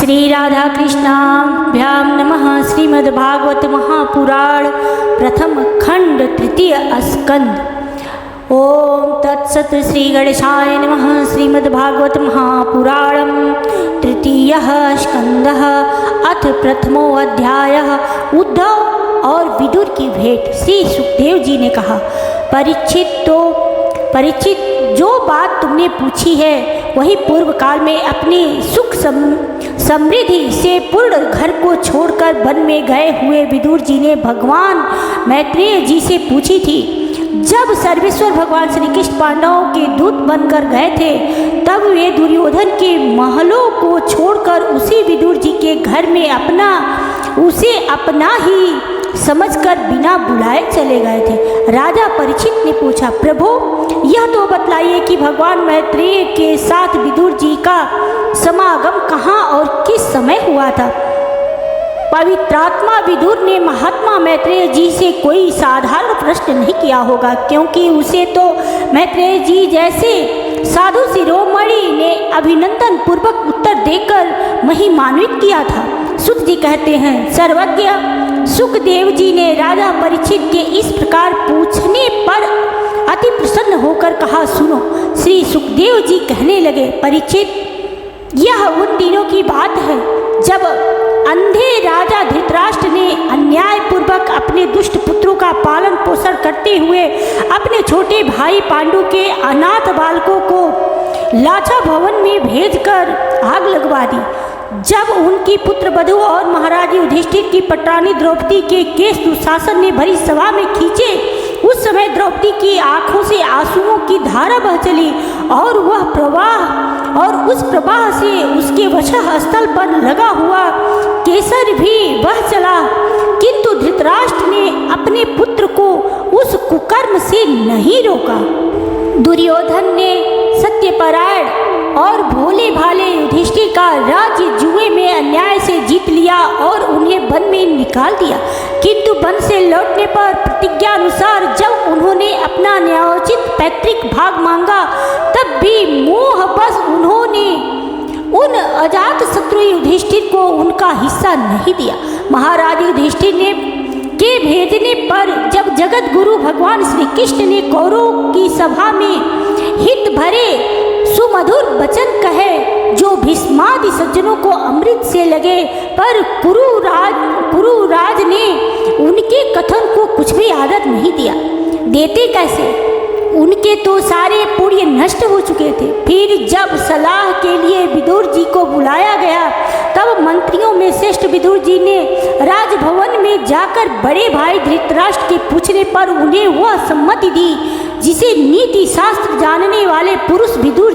श्री राधा कृष्णाभ्याम नमः। श्रीमद्भागवत महापुराण प्रथम खंड तृतीय स्कंद। ओम तत्सत्। श्री गणेशाय नमः। श्रीमद्भागवत महापुराण तृतीय स्कंदः अथ प्रथमो अध्यायः। उद्धव और विदुर की भेंट। श्री सुखदेव जी ने कहा, परीक्षित, जो बात तुमने पूछी है वही पूर्व काल में अपने सुख समृद्धि से पूर्ण घर को छोड़कर वन में गए हुए विदुर जी ने भगवान मैत्रेय जी से पूछी थी। जब सर्वेश्वर भगवान श्री कृष्ण पांडवों के दूत बनकर गए थे तब वे दुर्योधन के महलों को छोड़कर उसी विदुर जी के घर में उसे अपना ही समझकर बिना बुलाए चले गए थे। राजा परीक्षित ने पूछा, प्रभु यह तो बतलाइए कि भगवान मैत्रेय के साथ विदुर जी का समागम कहाँ और किस समय हुआ था। पवित्रात्मा विदुर ने महात्मा मैत्रेय जी से कोई साधारण प्रश्न नहीं किया होगा, क्योंकि उसे तो मैत्रेय जी जैसे साधु शिरोमणि ने अभिनंदन पूर्वक उत्तर देकर महिमान्वित किया था। सुत जी कहते हैं, सर्वज्ञ सुखदेव जी ने राजा परीक्षित के इस प्रकार पूछने पर अति प्रसन्न होकर कहा, सुनो। श्री सुखदेव जी कहने लगे, परीक्षित, यह उन दिनों की बात है जब अंधे राजा धृतराष्ट्र ने अन्यायपूर्वक अपने दुष्ट पुत्रों का पालन पोषण करते हुए अपने छोटे भाई पांडु के अनाथ बालकों को लाचा भवन में भेजकर आग लगवा दी। जब उनकी पुत्र वधु और महाराज युधिष्ठिर की पटरानी द्रौपदी के केस दुशासन ने भरी सभा में खींचे, उस समय द्रौपदी की आंखों से आंसुओं की धारा बह चली और उस प्रवाह से उसके वक्षः स्थल पर लगा हुआ केसर भी बह चला। किंतु धृतराष्ट्र ने अपने पुत्र को उस कुकर्म से नहीं रोका। दुर्योधन ने सत्यपरायण और भोले भाले युधिष्ठिर का राज्य जुए में अन्याय से जीत लिया और उन्हें वन में निकाल दिया। किंतु वन से लौटने पर प्रतिज्ञा अनुसार जब उन्होंने अपना न्यायोचित पैतृक भाग मांगा तब भी मोहवश उन्होंने उन अजात शत्रु युधिष्ठिर को उनका हिस्सा नहीं दिया। महाराज युधिष्ठिर के भेजने पर जब जगत गुरु भगवान श्री कृष्ण ने कौरवों की सभा में हित भरे सुमधुर वचन कहे जो भीष्मादि सज्जनों को अमृत से लगे, पर कुरुराज ने उनके कथन को कुछ भी आदर नहीं दिया। देते कैसे, उनके तो सारे पुण्य नष्ट हो चुके थे। फिर जब सलाह के लिए विदुर जी को बुलाया गया तब मंत्रियों में श्रेष्ठ विदुर जी ने राजभवन में जाकर बड़े भाई धृतराष्ट्र के पूछने पर उन्हें वह सम्मति दी जिसे नीति शास्त्र जानने वाले पुरुष विदुर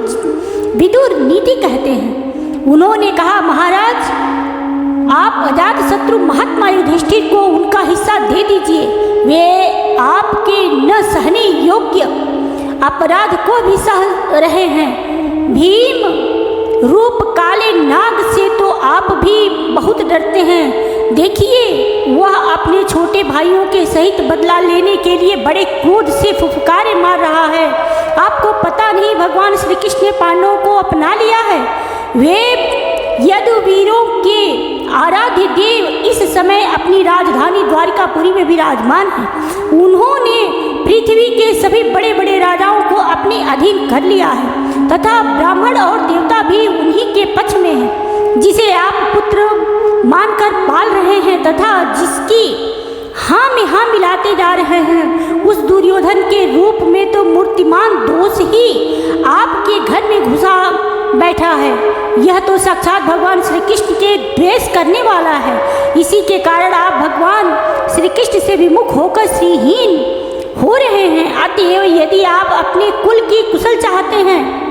नीति कहते हैं। उन्होंने कहा, महाराज आप अजात शत्रु महात्मा युधिष्ठिर को उनका हिस्सा दे दीजिए। वे आपके न सहने योग्य अपराध को भी सह रहे हैं। भीम रूप काले नाग से तो आप भी बहुत डरते हैं। देखिए वह अपने छोटे भाइयों के सहित बदला लेने के लिए बड़े क्रोध से फुफकारे मार रहा है। आपको पता नहीं भगवान श्री कृष्ण ने पांडवों को अपना लिया है। वे यदुवीरों के आराध्य देव इस समय अपनी राजधानी द्वारिकापुरी में विराजमान हैं। उन्होंने पृथ्वी के सभी बड़े बड़े राजाओं को अपने अधीन कर लिया है तथा ब्राह्मण और देवता भी उन्हीं के पक्ष में हैं। जिसे आप पुत्र मानकर पाल रहे हैं तथा जिसकी हाँ में हाँ मिलाते जा रहे हैं, उस दुर्योधन के रूप में तो मूर्तिमान दोष ही आपके घर में घुसा बैठा है। यह तो साक्षात भगवान श्री कृष्ण के द्वेष करने वाला है। इसी के कारण आप भगवान श्री कृष्ण से विमुख होकर श्रीहीन हो रहे हैं। अतएव यदि आप अपने कुल की कुशल चाहते हैं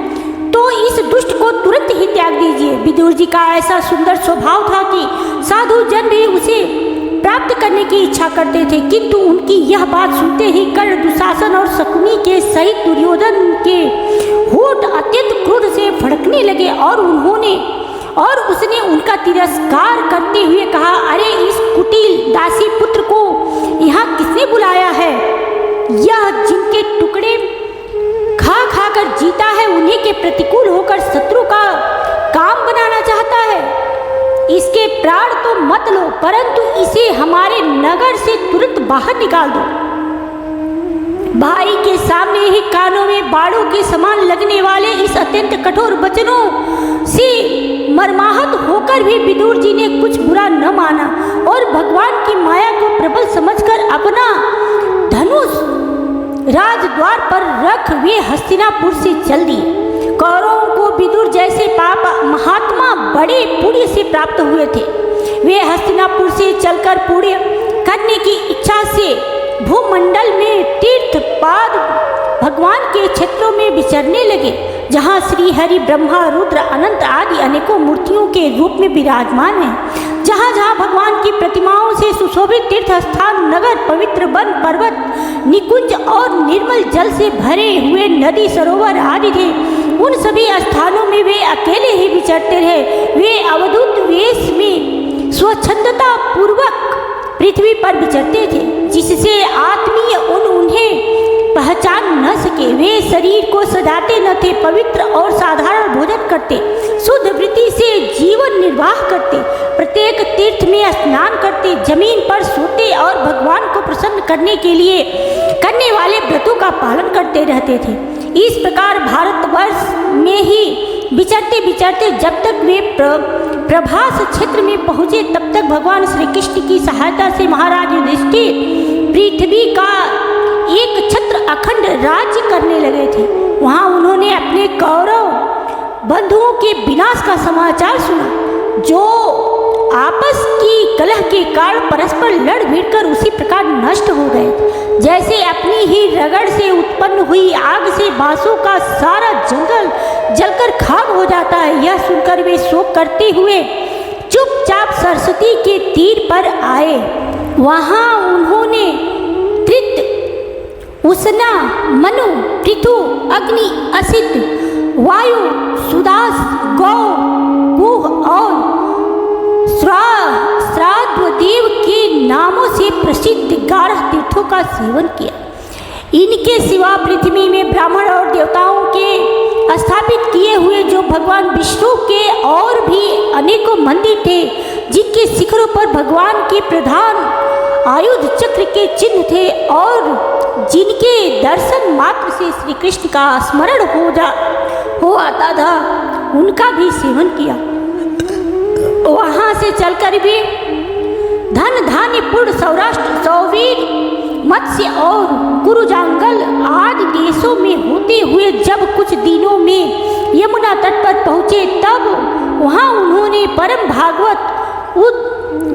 तो इस दुष्ट को तुरंत ही त्याग दीजिए। विदुर जी का ऐसा सुंदर स्वभाव था कि साधु जन भी उसे प्राप्त करने की इच्छा करते थे, किंतु उनकी यह बात सुनते ही कर्ण, दुशासन और शकुनी के सहित दुर्योधन के होठ अत्यंत क्रोध से भड़कने लगे और उसने उनका तिरस्कार करते हुए कहा, अरे इस कुटिल दासी पुत्र को यहाँ किसने बुलाया है? यह जिनके टुकड़े खा कर जीता है उन्हीं के प्रतिकूल होकर शत्रु का काम बनाना चाहता है। इसके प्राण तो मत लो, परंतु इसे हमारे नगर से तुरंत बाहर निकाल दो। भाई के सामने ही कानों में बाड़ों के समान लगने वाले इस अत्यंत कठोर वचनों से मर्माहत होकर भी विदुर जी ने कुछ बुरा न माना और भगवान की माया को प्रबल समझकर अपना धनुष राजद्वार पर रख वे हस्तिनापुर से चल दिए। कौरवों को विदुर जैसे पाप महात्मा बड़े पुण्य से प्राप्त हुए थे। वे हस्तिनापुर से चलकर पुण्य करने की इच्छा से भूमंडल में तीर्थ पाद भगवान के क्षेत्रों में विचरने लगे, जहाँ श्री हरि ब्रह्मा रुद्र अनंत आदि अनेकों मूर्तियों के रूप में विराजमान हैं। जहाँ जहाँ भगवान की प्रतिमाओं से सुशोभित तीर्थ स्थान, नगर, पवित्र वन, पर्वत, निकुंज और निर्मल जल से भरे हुए नदी, सरोवर आदि थे, उन सभी स्थानों में वे अकेले ही विचरते रहे। वे अवधूत वेश में स्वच्छंदता पूर्वक पृथ्वी पर विचरते थे, जिससे आत्मीय उन्हें पहचान न सके। वे शरीर को सजाते न थे, पवित्र और साधारण भोजन करते, शुद्ध वृत्ति से जीवन निर्वाह करते, प्रत्येक तीर्थ में स्नान करते, जमीन पर सोते और भगवान को प्रसन्न करने के लिए करने वाले व्रतों का पालन करते रहते थे। इस प्रकार भारतवर्ष में ही विचरते विचरते जब तक वे प्रभास क्षेत्र में पहुँचे, तब तक भगवान श्री कृष्ण की सहायता से महाराज युधिष्ठिर पृथ्वी का एक छत्र अखंड राज्य करने लगे थे। वहाँ उन्होंने अपने कौरव बंधुओं के विनाश का समाचार सुना, जो आपस की कलह के कारण परस्पर लड़ भिड़कर उसी प्रकार नष्ट हो गए, जैसे अपनी ही रगड़ से उत्पन्न हुई आग से बांसों का सारा जंगल जलकर खाक हो जाता है। यह सुनकर वे शोक करते हुए चुपचाप सरस्वती के तीर पर आए। वहाँ उन्होंने त्रित, उष्णा, मनु, पृथु, अग्नि, असित, वायु, सुदास, गौ, गुह और श्राद्धदेव के नामों से प्रसिद्ध 11 तीर्थों का सेवन किया। इनके सिवा पृथ्वी में ब्राह्मण और देवताओं के स्थापित किए हुए जो भगवान विष्णु के और भी अनेकों मंदिर थे, जिनके शिखरों पर भगवान के प्रधान आयुध चक्र के चिन्ह थे और जिनके दर्शन मात्र से श्री कृष्ण का स्मरण हो आता था, उनका भी सेवन किया। वहाँ से चलकर भी धन धान्य पूर्ण सौराष्ट्र, सौवीर, मत्स्य और कुरुजांगल आदि देशों में होते हुए जब कुछ दिनों में यमुना तट पर पहुँचे, तब वहाँ उन्होंने परम भागवत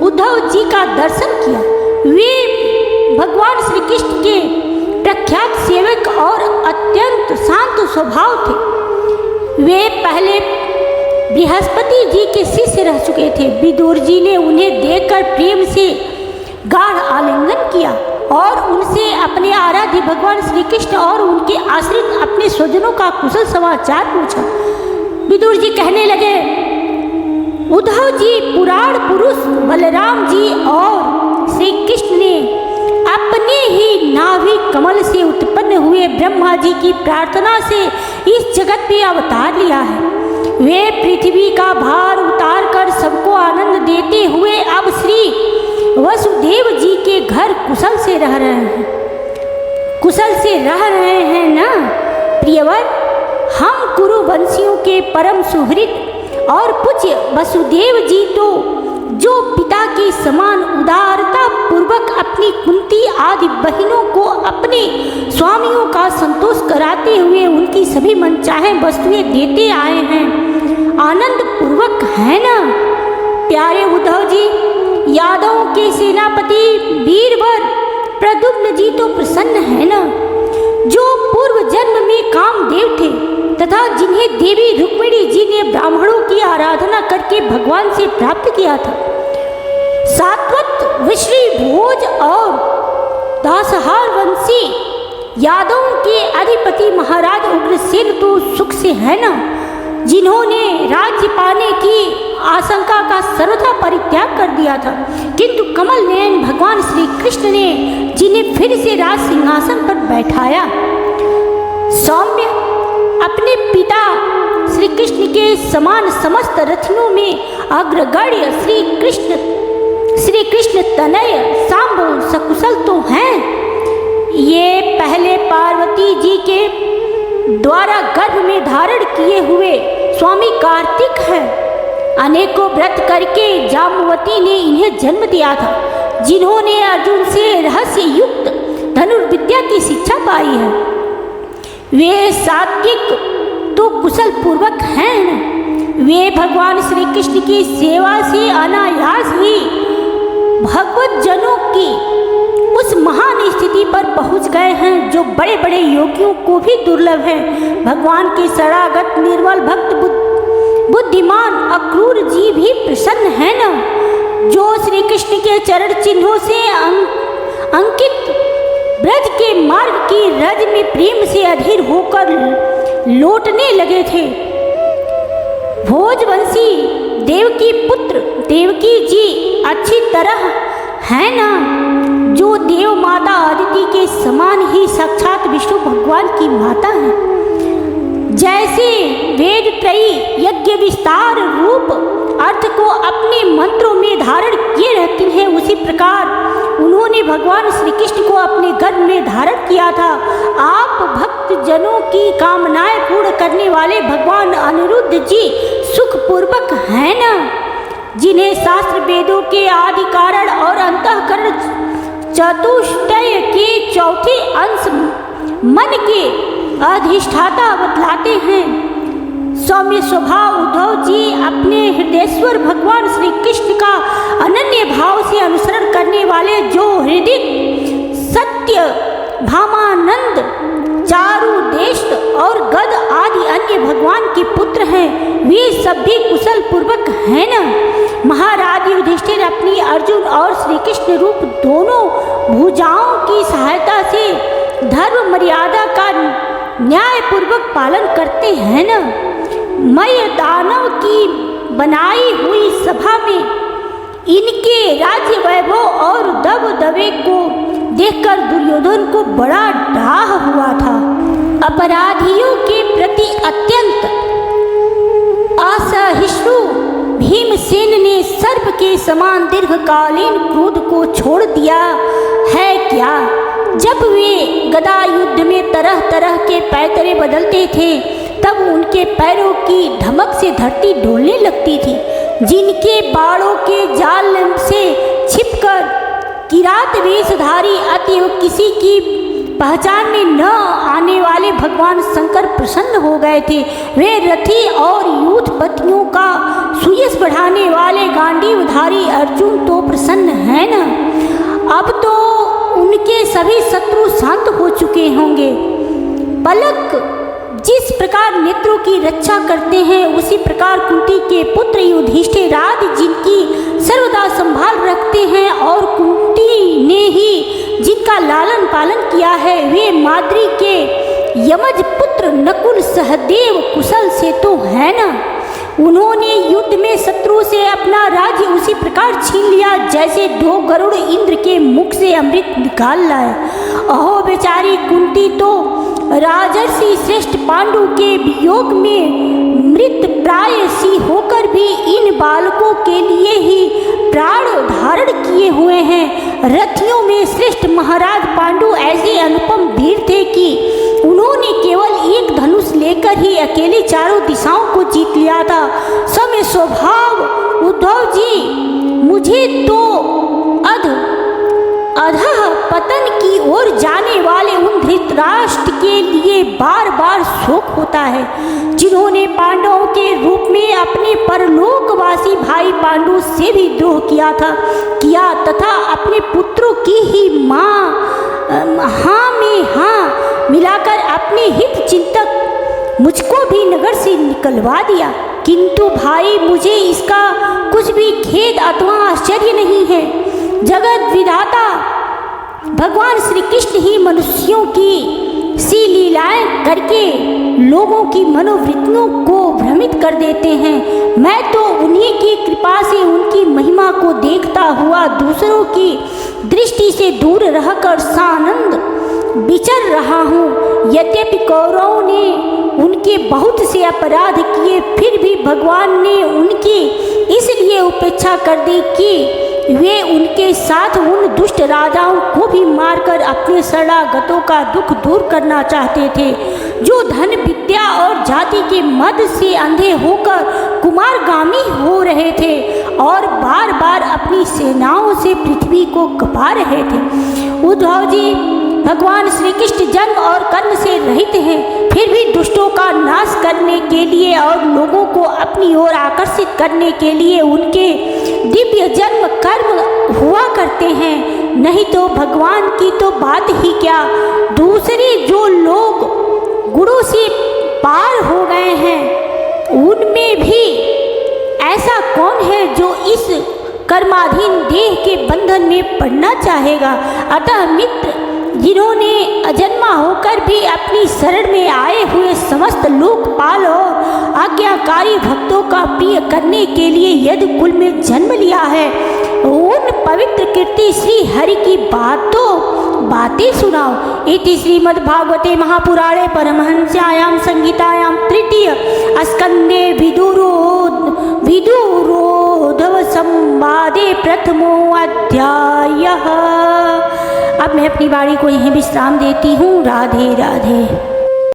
उद्धव जी का दर्शन किया। वे भगवान श्री कृष्ण के प्रख्यात सेवक और अत्यंत शांत स्वभाव थे। वे पहले बृहस्पति जी के शिष्य रह चुके थे। विदुर जी ने उन्हें देखकर प्रेम से गाढ़ आलिंगन किया और उनसे अपने आराध्य भगवान श्री कृष्ण और उनके आश्रित अपने स्वजनों का कुशल समाचार पूछा। विदुर जी कहने लगे, उद्धव जी, पुराण पुरुष बलराम जी और श्री कृष्ण ने अपने ही नाभि कमल से उत्पन्न हुए ब्रह्मा जी की प्रार्थना से इस जगत में अवतार लिया है। वे पृथ्वी का भार उतार कर सबको आनंद देते हुए अब श्री वसुदेव जी के घर कुशल से रह रहे हैं ना प्रियवर। हम कुरुवंशियों के परम सुहृद और पूज्य वसुदेव जी तो जो पिता के समान उदारता पूर्वक अपनी कुंती आदि बहनों को अपने स्वामियों का संतोष कराते हुए उनकी सभी मनचाहे वस्तुएं देते आए हैं, आनंद पूर्वक है ना प्यारे उद्धव जी। यादवों के सेनापति वीरवर प्रद्युम्न जी तो प्रसन्न है ना, जो पूर्व जन्म में कामदेव थे तथा जिन्हें देवी रुक्मिणी जी ने ब्राह्मणों की आराधना करके भगवान से प्राप्त किया था। सात्वत विश्री भोज और दासहार वंशी यादवों के अधिपति महाराज उग्रसेन तो सुख से है ना, जिन्होंने राज्य पाने की आशंका का सर्वथा परित्याग कर दिया था, किंतु कमल नयन भगवान श्री कृष्ण ने जिन्हें फिर से राज सिंहासन पर बैठाया। सौम्य अपने पिता श्री कृष्ण के समान समस्त रत्नों में अग्रगण्य श्री कृष्ण तनय सांबो सकुशल तो हैं। ये पहले पार्वती जी के द्वारा गर्भ में धारण किए हुए स्वामी कार्तिक हैं। अनेकों व्रत करके जामवती ने इन्हें जन्म दिया था, जिन्होंने अर्जुन से रहस्य युक्त धनुर्विद्या की शिक्षा पाई है। वे सात्विक तो कुशल पूर्वक हैं। वे भगवान श्री कृष्ण की सेवा से अनायास ही भगवत जनों की उस महान स्थिति पर पहुंच गए हैं जो बड़े बड़े योगियों को भी दुर्लभ है। भगवान के शरणागत निर्मल भक्त बुद्धिमान अक्रूर जी भी प्रसन्न है न, जो श्री कृष्ण के चरण चिन्हों से अंकित ब्रज के मार्ग की रज में प्रेम से अधीर होकर लौटने लगे थे। भोजवंशी देवकी पुत्र देवकी जी अच्छी तरह है ना, जो देव माता अदिति के समान ही साक्षात विष्णु भगवान की माता है। जैसे वेद त्रयी यज्ञ विस्तार रूप अर्थ को अपने मंत्रों में धारण किए रहती हैं, उसी प्रकार उन्होंने भगवान श्री कृष्ण को अपने गर्भ में धारण किया था। आप भक्त जनों की कामनाएं पूर्ण करने वाले भगवान अनिरुद्ध जी सुखपूर्वक हैं ना, जिन्हें शास्त्र वेदों के आदि कारण और अंतःकरण चतुष्टय के चौथे अंश मन के अधिष्ठाता बतलाते हैं। सौम्य स्वभाव उद्धव जी अपने हृदयेश्वर भगवान श्री कृष्ण का अनन्य भाव से अनुसरण करने वाले, जो हृदय सत्य भामानंद चारुदेश और गद आदि अन्य भगवान के पुत्र हैं, वे सब भी कुशल पूर्वक हैं न। महाराज युधिष्ठिर अपनी अर्जुन और श्री कृष्ण रूप दोनों भुजाओं की सहायता से धर्म मर्यादा का न्याय पूर्वक पालन करते हैं न। मय दानव की बनाई हुई सभा में इनके राज्य वैभव और दबदबे को देखकर दुर्योधन को बड़ा डाह हुआ था। अपराधियों के प्रति अत्यंत असहिष्णु भीमसेन ने सर्प के समान दीर्घकालीन क्रोध को छोड़ दिया है क्या। जब वे गदा युद्ध में तरह तरह के पैतरे बदलते थे, तब उनके पैरों की धमक से धरती डोलने लगती थी। जिनके बाड़ों के जाल से छिपकर किरात वेशधारी अतिव किसी की पहचान में न आने वाले भगवान शंकर प्रसन्न हो गए थे। वे रथी और यूथपतियों का सुयश बढ़ाने वाले गांडीवधारी अर्जुन तो प्रसन्न है न। अब तो उनके सभी शत्रु शांत हो चुके होंगे। पलक जिस प्रकार नेत्रों की रक्षा करते हैं, उसी प्रकार कुंती के पुत्र युधिष्ठिर आदि जिनकी सर्वदा संभाल रखते हैं और कुंती ने ही जिनका लालन पालन किया है, वे माद्री के यमज पुत्र नकुल सहदेव कुशल से तो है न। उन्होंने युद्ध में शत्रु से अपना राज्य उसी प्रकार छीन लिया जैसे दो गरुड़ इंद्र के मुख से अमृत निकाल लाए। अहो बेचारी कुंती तो राजर्षि श्रेष्ठ पांडु के वियोग में मृत प्राय सी होकर भी इन बालकों के लिए ही प्राण धारण किए हुए हैं। रथियों में श्रेष्ठ महाराज पांडु ऐसे अनुपम वीर थे कि उन्होंने केवल एक धनुष लेकर ही अकेले चारों दिशाओं को जीत लिया था। सौम्य स्वभाव उद्धव जी, मुझे तो अधः पतन की ओर जाने वाले उन धृतराष्ट्र के लिए बार बार शोक होता है, जिन्होंने पांडवों के रूप में अपने परलोकवासी भाई पांडु से भी द्रोह किया तथा अपने पुत्रों की ही हाँ में हाँ मिलाकर अपने हित चिंतक मुझको भी नगर से निकलवा दिया। किंतु भाई, मुझे इसका कुछ भी खेद अथवा आश्चर्य नहीं है। जगत विधाता भगवान श्री कृष्ण ही मनुष्यों की सी लीलाएं करके लोगों की मनोवृत्तियों को भ्रमित कर देते हैं। मैं तो उन्हीं की कृपा से उनकी महिमा को देखता हुआ दूसरों की दृष्टि से दूर रहकर सानंद विचर रहा हूँ। यद्यपि कौरवों ने उनके बहुत से अपराध किए, फिर भी भगवान ने उनकी इसलिए उपेक्षा कर दी कि वे उनके साथ उन दुष्ट राजाओं को भी मारकर अपने शरणागतों का दुख दूर करना चाहते थे, जो धन विद्या और जाति के मद से अंधे होकर कुमारगामी हो रहे थे और बार बार अपनी सेनाओं से पृथ्वी को कपा रहे थे। उद्धव जी, भगवान श्री कृष्ण जन्म और कर्म से रहित हैं, फिर भी दुष्टों का नाश करने के लिए और लोगों को अपनी ओर आकर्षित करने के लिए उनके दिव्य जन्म कर्म हुआ करते हैं। नहीं तो भगवान की तो बात ही क्या, दूसरे जो लोग गुरु से पार हो गए हैं उनमें भी ऐसा कौन है जो इस कर्माधीन देह के बंधन में पड़ना चाहेगा। अतः मित्र, जिन्होंने अजन्मा होकर भी अपनी शरण में आए हुए समस्त लोकपाल और आज्ञाकारी भक्तों का प्रिय करने के लिए यदि कुल में जन्म लिया है, उन पवित्र कीर्ति श्री हरि की बातें सुनाओ। इति श्रीमद्भागवते महापुराणे परमहंस्यायां संहितायां तृतीय स्कंदे विदुरोधव संवादे प्रथमो अध्यायः। अब मैं अपनी वाणी को यहीं विश्राम देती हूँ। राधे राधे।